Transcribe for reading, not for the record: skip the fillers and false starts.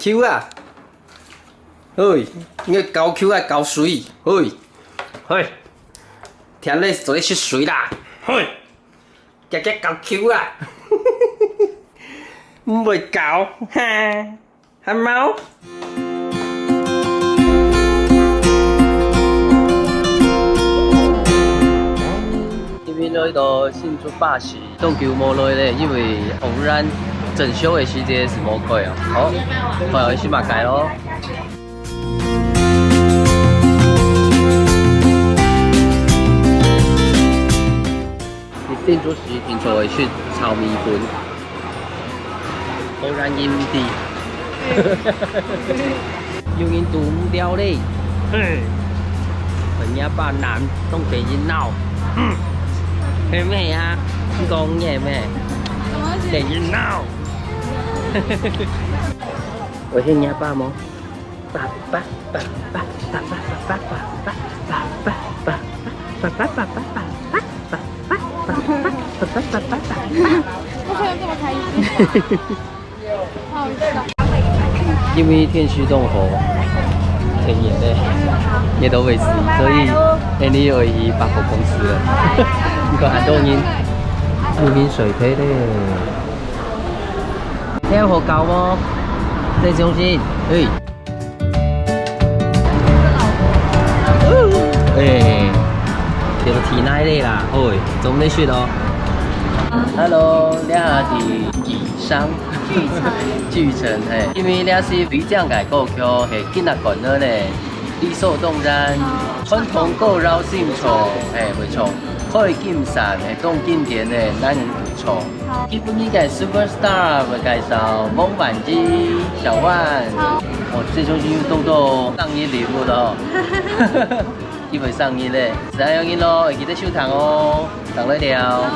Q 啊，嘿，你个高 Q 啊高水，嘿，嘿，听你做咧出水啦，嘿，夹夹高 Q 啊，唔会搞，哈，黑猫。 因为呢个庆祝巴士冻球无落咧，因为偶然整修的时间是无开哦。好，快要去马街咯。你庆祝时听说会去炒米粉，偶然阴地，有人读唔掉咧，人家把男冻给人闹。 Em mẹ à, con nghe mẹ. Để nhìn nào. Ở trên nhà ba món. Ba ba ba ba ba ba ba ba ba ba ba ba ba ba ba ba ba ba ba ba. 为什么这么开心？好笑。因为天气冻火，天热咧，热到未死，所以 Annie 要去百货公司了。你看很多人，有饮水杯咧。你有好高吗？在中心，哎。哎，叫提奶咧啦，哎，总得去咯。Hello， 你係伫宜商巨城嘿，因為你是比這樣嘅歌曲係囡仔講的咧，理所當然，傳統歌謠性錯，嘿，沒錯，可以金山係當經典嘅男人不錯。基本呢個 Superstar 會介紹孟晚舟、小萬，哦，這首歌動到上映禮物咯，因為上映咧，實在有影咯，會記得收藏哦，等你了。